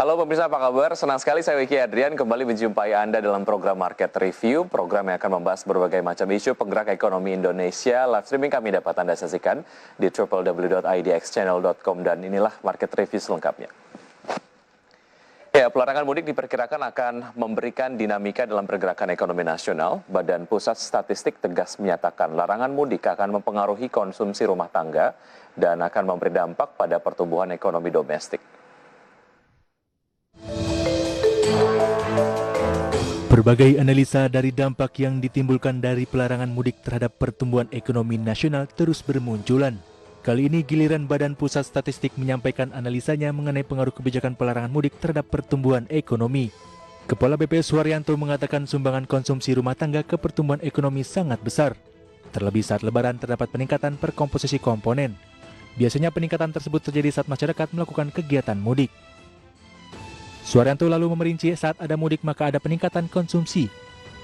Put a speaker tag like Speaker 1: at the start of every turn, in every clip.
Speaker 1: Halo pemirsa, apa kabar? Senang sekali saya Wiki Adrian kembali menjumpai Anda dalam program Market Review, program yang akan membahas berbagai macam isu penggerak ekonomi Indonesia. Live streaming kami dapat Anda saksikan di www.idxchannel.com dan inilah Market Review selengkapnya. Ya, pelarangan mudik diperkirakan akan memberikan dinamika dalam pergerakan ekonomi nasional. Badan Pusat Statistik tegas menyatakan larangan mudik akan mempengaruhi konsumsi rumah tangga dan akan memberi dampak pada pertumbuhan ekonomi domestik.
Speaker 2: Berbagai analisa dari dampak yang ditimbulkan dari pelarangan mudik terhadap pertumbuhan ekonomi nasional terus bermunculan. Kali ini giliran Badan Pusat Statistik menyampaikan analisanya mengenai pengaruh kebijakan pelarangan mudik terhadap pertumbuhan ekonomi. Kepala BPS Suharyanto mengatakan sumbangan konsumsi rumah tangga ke pertumbuhan ekonomi sangat besar. Terlebih saat Lebaran terdapat peningkatan per komposisi komponen. Biasanya peningkatan tersebut terjadi saat masyarakat melakukan kegiatan mudik. Suharyanto lalu memerinci saat ada mudik maka ada peningkatan konsumsi,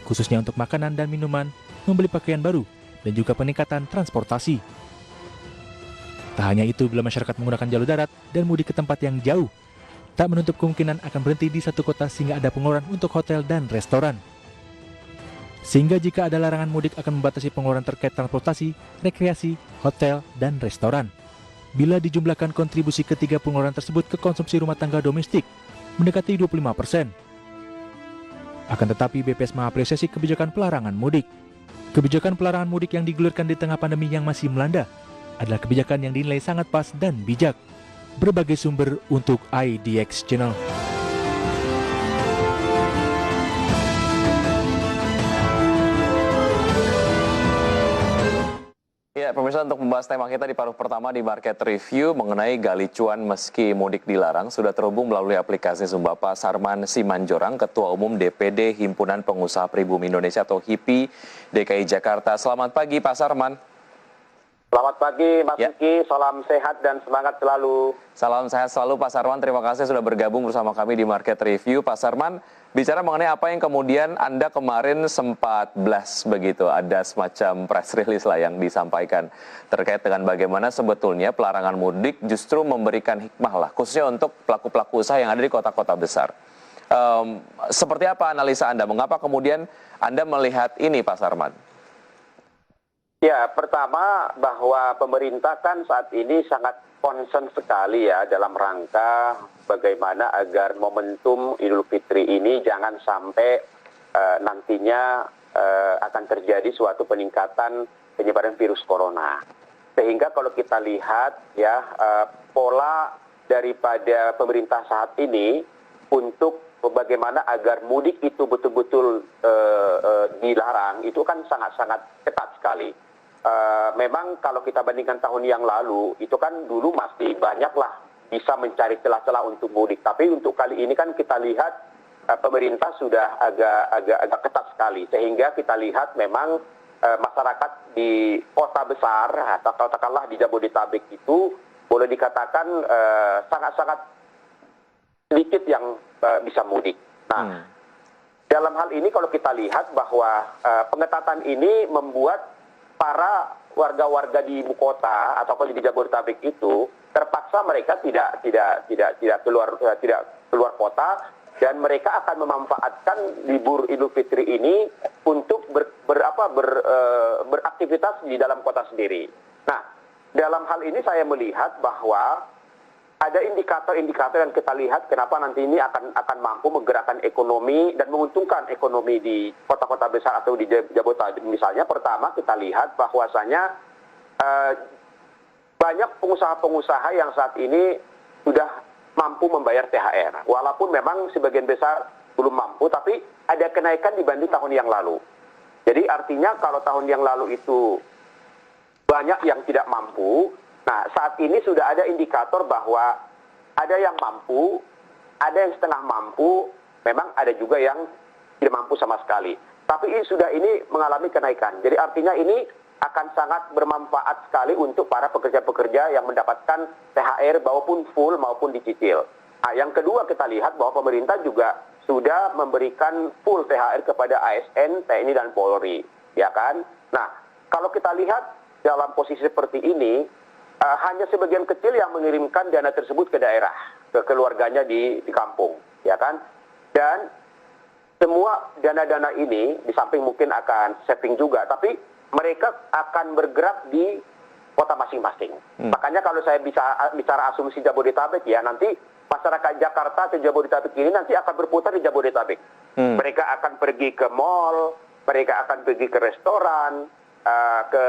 Speaker 2: khususnya untuk makanan dan minuman, membeli pakaian baru, dan juga peningkatan transportasi. Tak hanya itu, bila masyarakat menggunakan jalur darat dan mudik ke tempat yang jauh, tak menutup kemungkinan akan berhenti di satu kota sehingga ada pengeluaran untuk hotel dan restoran. Sehingga jika ada larangan mudik akan membatasi pengeluaran terkait transportasi, rekreasi, hotel, dan restoran. Bila dijumlahkan kontribusi ketiga pengeluaran tersebut ke konsumsi rumah tangga domestik, mendekati 25%. Akan tetapi BPS mengapresiasi kebijakan pelarangan mudik. Kebijakan pelarangan mudik yang digulirkan di tengah pandemi yang masih melanda adalah kebijakan yang dinilai sangat pas dan bijak. Berbagai sumber untuk IDX Channel.
Speaker 1: Ya, pemirsa, untuk membahas tema kita di paruh pertama di Market Review mengenai gali cuan meski mudik dilarang, sudah terhubung melalui aplikasi Zoom Bapak Sarman Simanjorang, Ketua Umum DPD Himpunan Pengusaha Pribumi Indonesia atau HIPI DKI Jakarta. Selamat pagi Pak Sarman.
Speaker 3: Selamat pagi Mas Wiki, salam sehat dan semangat selalu.
Speaker 1: Salam sehat selalu Pak Sarman, terima kasih sudah bergabung bersama kami di Market Review. Pak Sarman, bicara mengenai apa yang kemudian Anda kemarin sempat blast begitu, ada semacam press release lah yang disampaikan terkait dengan bagaimana sebetulnya pelarangan mudik justru memberikan hikmah lah, khususnya untuk pelaku-pelaku usaha yang ada di kota-kota besar. Seperti apa analisa Anda? Mengapa kemudian Anda melihat ini Pak Sarman?
Speaker 3: Ya, pertama bahwa pemerintah kan saat ini sangat concern sekali ya dalam rangka bagaimana agar momentum Idul Fitri ini jangan sampai nantinya akan terjadi suatu peningkatan penyebaran virus corona. Sehingga kalau kita lihat ya pola daripada pemerintah saat ini untuk bagaimana agar mudik itu betul-betul dilarang itu kan sangat-sangat ketat sekali. Memang kalau kita bandingkan tahun yang lalu itu kan dulu masih banyaklah bisa mencari celah-celah untuk mudik, tapi untuk kali ini kan kita lihat pemerintah sudah agak ketat sekali, sehingga kita lihat memang masyarakat di kota besar atau katakanlah di Jabodetabek itu boleh dikatakan sangat-sangat sedikit yang bisa mudik. Nah, dalam hal ini kalau kita lihat bahwa pengetatan ini membuat para warga-warga di ibu kota ataupun di Jabodetabek itu terpaksa mereka tidak keluar kota dan mereka akan memanfaatkan libur Idul Fitri ini untuk beraktivitas di dalam kota sendiri. Nah, dalam hal ini saya melihat bahwa ada indikator-indikator yang kita lihat kenapa nanti ini akan mampu menggerakkan ekonomi dan menguntungkan ekonomi di kota-kota besar atau di Jabodetabek. Misalnya pertama kita lihat bahwasanya banyak pengusaha-pengusaha yang saat ini sudah mampu membayar THR. Walaupun memang sebagian besar belum mampu, tapi ada kenaikan dibanding tahun yang lalu. Jadi artinya kalau tahun yang lalu itu banyak yang tidak mampu, nah, saat ini sudah ada indikator bahwa ada yang mampu, ada yang setengah mampu, memang ada juga yang tidak mampu sama sekali. Tapi ini mengalami kenaikan. Jadi artinya ini akan sangat bermanfaat sekali untuk para pekerja-pekerja yang mendapatkan THR maupun full maupun dicicil. Nah, yang kedua kita lihat bahwa pemerintah juga sudah memberikan full THR kepada ASN, TNI dan Polri, ya kan? Nah, kalau kita lihat dalam posisi seperti ini, hanya sebagian kecil yang mengirimkan dana tersebut ke daerah. ke keluarganya di kampung, ya kan? Dan semua dana-dana ini di samping mungkin akan saving juga, tapi mereka akan bergerak di kota masing-masing. Makanya kalau saya bicara asumsi Jabodetabek ya, nanti masyarakat Jakarta atau Jabodetabek ini nanti akan berputar di Jabodetabek. Mereka akan pergi ke mall, mereka akan pergi ke restoran, ke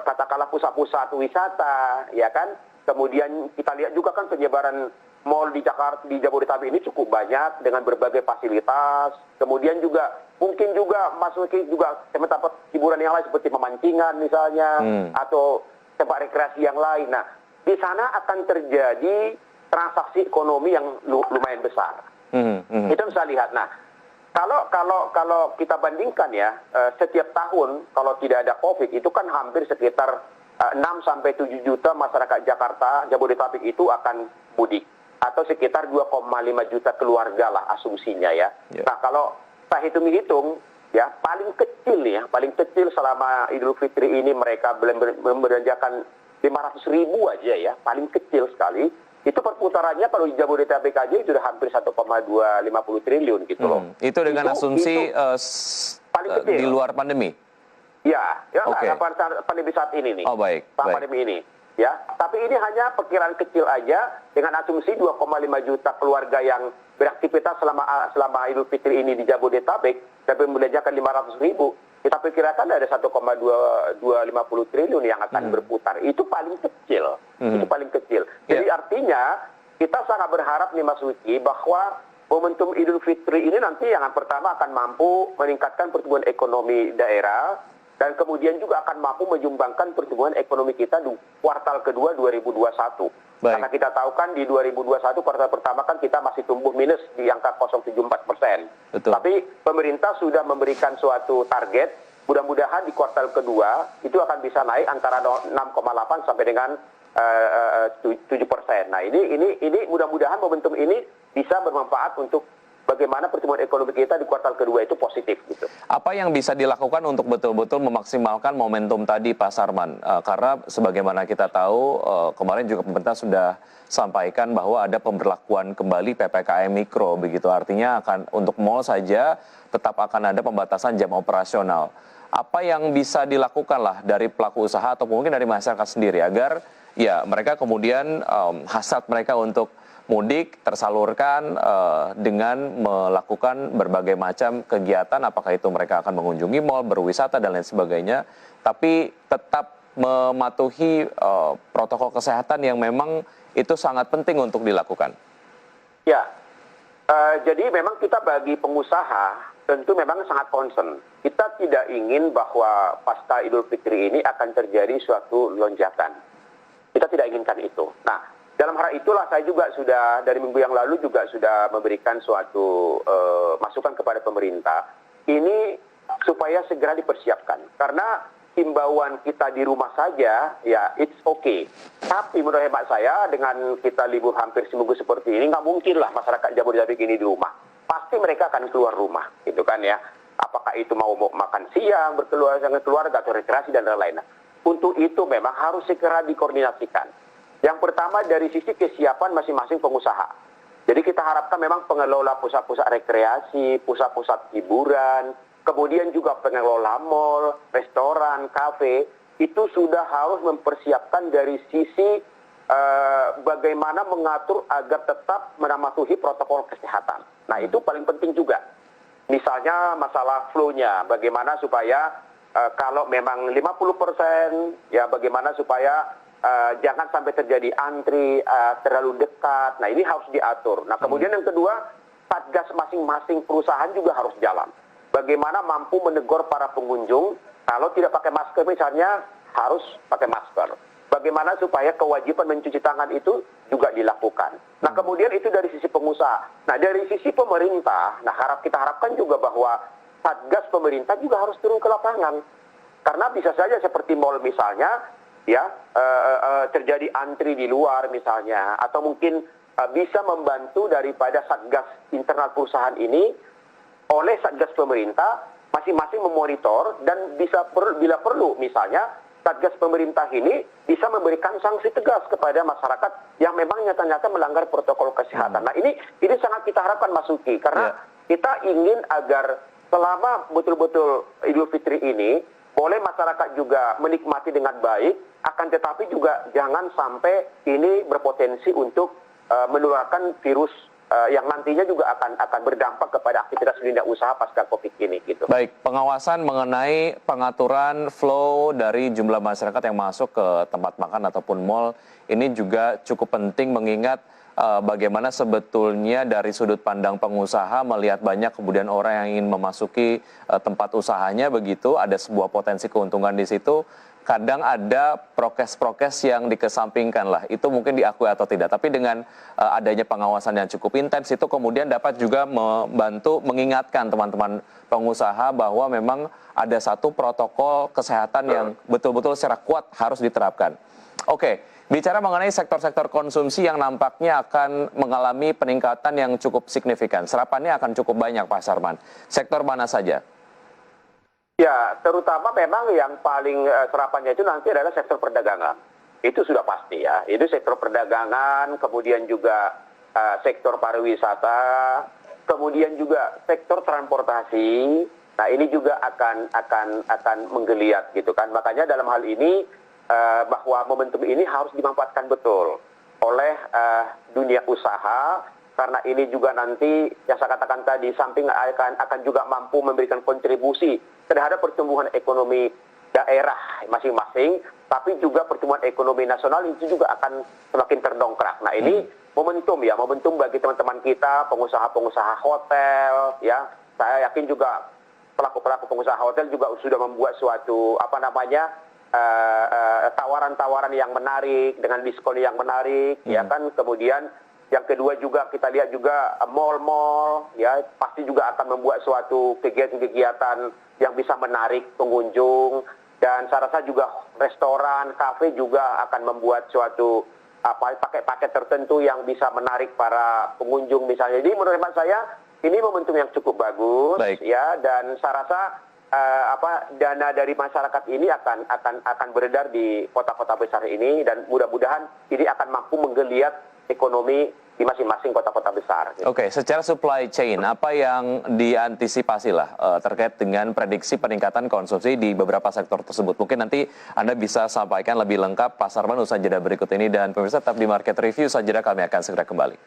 Speaker 3: katakanlah pusat-pusat wisata, ya kan? Kemudian kita lihat juga kan penyebaran mall di Jakarta, di Jabodetabek ini cukup banyak dengan berbagai fasilitas. Kemudian juga mungkin juga masuk juga tempat hiburan yang lain seperti pemancingan misalnya, atau tempat rekreasi yang lain. Nah, di sana akan terjadi transaksi ekonomi yang lumayan besar. Itu bisa lihat. Nah, kalau kita bandingkan ya, setiap tahun kalau tidak ada COVID itu kan hampir sekitar 6 sampai 7 juta masyarakat Jakarta, Jabodetabek itu akan mudik, atau sekitar 2,5 juta keluarga lah asumsinya ya. Nah, kalau saya hitung-hitung ya, paling kecil selama Idul Fitri ini mereka membelanjakan 500.000 aja ya, paling kecil sekali. Itu perputarannya kalau di Jabodetabek aja itu sudah hampir 1,250 triliun gitu loh.
Speaker 1: Itu dengan asumsi
Speaker 3: paling kecil
Speaker 1: di luar pandemi?
Speaker 3: Ya,
Speaker 1: Okay.
Speaker 3: Pandemi saat ini nih.
Speaker 1: Oh baik.
Speaker 3: Pandemi ini. Ya, tapi ini hanya perkiraan kecil aja dengan asumsi 2,5 juta keluarga yang beraktivitas selama Idul Fitri ini di Jabodetabek dan membelanjakan 500.000. Kita perkirakan ada 1,250 triliun yang akan berputar. Itu paling kecil. Itu paling kecil. Jadi artinya kita sangat berharap nih Mas Wiki bahwa momentum Idul Fitri ini nanti yang pertama akan mampu meningkatkan pertumbuhan ekonomi daerah dan kemudian juga akan mampu menyumbangkan pertumbuhan ekonomi kita di kuartal kedua 2021. Karena kita tahu kan di 2021 kuartal pertama kan kita masih tumbuh minus di angka 0,74%. Tapi pemerintah sudah memberikan suatu target, mudah-mudahan di kuartal kedua itu akan bisa naik antara 6,8 sampai dengan 7%. Nah ini mudah-mudahan momentum ini bisa bermanfaat untuk bagaimana pertumbuhan ekonomi kita di kuartal kedua itu positif gitu.
Speaker 1: Apa yang bisa dilakukan untuk betul-betul memaksimalkan momentum tadi Pak Sarman? Karena sebagaimana kita tahu kemarin juga pemerintah sudah sampaikan bahwa ada pemberlakuan kembali PPKM Mikro, begitu artinya akan untuk mal saja tetap akan ada pembatasan jam operasional. Apa yang bisa dilakukan lah dari pelaku usaha atau mungkin dari masyarakat sendiri agar ya mereka kemudian hasrat mereka untuk mudik tersalurkan dengan melakukan berbagai macam kegiatan, apakah itu mereka akan mengunjungi mal, berwisata dan lain sebagainya, tapi tetap mematuhi protokol kesehatan yang memang itu sangat penting untuk dilakukan.
Speaker 3: Ya, jadi memang kita bagi pengusaha tentu memang sangat concern. Kita tidak ingin bahwa pasca Idul Fitri ini akan terjadi suatu lonjakan. Kita tidak inginkan itu. Nah, dalam hal itulah saya juga sudah dari minggu yang lalu juga sudah memberikan suatu masukan kepada pemerintah ini supaya segera dipersiapkan karena himbauan kita di rumah saja ya it's okay, tapi menurut hemat saya dengan kita libur hampir seminggu seperti ini nggak mungkin lah masyarakat Jabodetabek ini di rumah, pasti mereka akan keluar rumah gitu kan ya, apakah itu mau makan siang berkeluarga dengan keluarga atau rekreasi dan lain-lain. Untuk itu memang harus segera dikoordinasikan. Yang pertama dari sisi kesiapan masing-masing pengusaha. Jadi kita harapkan memang pengelola pusat-pusat rekreasi, pusat-pusat hiburan, kemudian juga pengelola mall, restoran, kafe, itu sudah harus mempersiapkan dari sisi bagaimana mengatur agar tetap mematuhi protokol kesehatan. Nah itu paling penting juga. Misalnya masalah flow-nya, bagaimana supaya kalau memang 50%, ya bagaimana supaya jangan sampai terjadi antri terlalu dekat. Nah ini harus diatur. Nah kemudian yang kedua, satgas masing-masing perusahaan juga harus jalan. Bagaimana mampu menegur para pengunjung kalau tidak pakai masker misalnya harus pakai masker. Bagaimana supaya kewajiban mencuci tangan itu juga dilakukan. Nah kemudian itu dari sisi pengusaha. Nah dari sisi pemerintah, kita harapkan juga bahwa satgas pemerintah juga harus turun ke lapangan. Karena bisa saja seperti mal misalnya, ya terjadi antri di luar misalnya, atau mungkin bisa membantu daripada satgas internal perusahaan ini oleh satgas pemerintah masing-masing memonitor dan bisa bila perlu misalnya Satgas pemerintah ini bisa memberikan sanksi tegas kepada masyarakat yang memang nyata-nyata melanggar protokol kesehatan. Nah ini sangat kita harapkan Mas Uki, karena kita ingin agar selama betul-betul Idul Fitri ini boleh masyarakat juga menikmati dengan baik, akan tetapi juga jangan sampai ini berpotensi untuk menularkan virus yang nantinya juga akan berdampak kepada aktivitas dunia usaha pasca Covid ini gitu.
Speaker 1: Baik, pengawasan mengenai pengaturan flow dari jumlah masyarakat yang masuk ke tempat makan ataupun mal ini juga cukup penting, mengingat bagaimana sebetulnya dari sudut pandang pengusaha melihat banyak kemudian orang yang ingin memasuki tempat usahanya, begitu ada sebuah potensi keuntungan di situ. Kadang ada prokes-prokes yang dikesampingkan lah, itu mungkin diakui atau tidak. Tapi dengan adanya pengawasan yang cukup intens, itu kemudian dapat juga membantu mengingatkan teman-teman pengusaha bahwa memang ada satu protokol kesehatan yang betul-betul secara kuat harus diterapkan. Oke, bicara mengenai sektor-sektor konsumsi yang nampaknya akan mengalami peningkatan yang cukup signifikan. Serapannya akan cukup banyak, Pak Sarman. Sektor mana saja?
Speaker 3: Ya, terutama memang yang paling serapannya itu nanti adalah sektor perdagangan. Itu sudah pasti ya. Itu sektor perdagangan, kemudian juga sektor pariwisata, kemudian juga sektor transportasi. Nah, ini juga akan menggeliat gitu kan. Makanya dalam hal ini bahwa momentum ini harus dimanfaatkan betul oleh dunia usaha, karena ini juga nanti yang saya katakan tadi, samping akan juga mampu memberikan kontribusi terhadap pertumbuhan ekonomi daerah masing-masing, tapi juga pertumbuhan ekonomi nasional itu juga akan semakin terdongkrak. Nah ini momentum ya, momentum bagi teman-teman kita, pengusaha-pengusaha hotel, ya. Saya yakin juga pelaku-pelaku pengusaha hotel juga sudah membuat suatu tawaran-tawaran yang menarik dengan diskon yang menarik, ya kan. Kemudian yang kedua juga kita lihat juga mal-mal ya pasti juga akan membuat suatu kegiatan-kegiatan yang bisa menarik pengunjung, dan saya rasa juga restoran, kafe juga akan membuat suatu paket-paket tertentu yang bisa menarik para pengunjung misalnya. Jadi menurut hemat saya ini momentum yang cukup bagus. Baik. Ya, dan saya rasa dana dari masyarakat ini akan beredar di kota-kota besar ini, dan mudah-mudahan ini akan mampu menggeliat ekonomi di masing-masing kota-kota besar.
Speaker 1: Oke, secara supply chain, apa yang diantisipasi lah terkait dengan prediksi peningkatan konsumsi di beberapa sektor tersebut? Mungkin nanti Anda bisa sampaikan lebih lengkap, Pak Sarman, usaha jeda berikut ini. Dan pemirsa tetap di Market Review, usaha jeda kami akan segera kembali.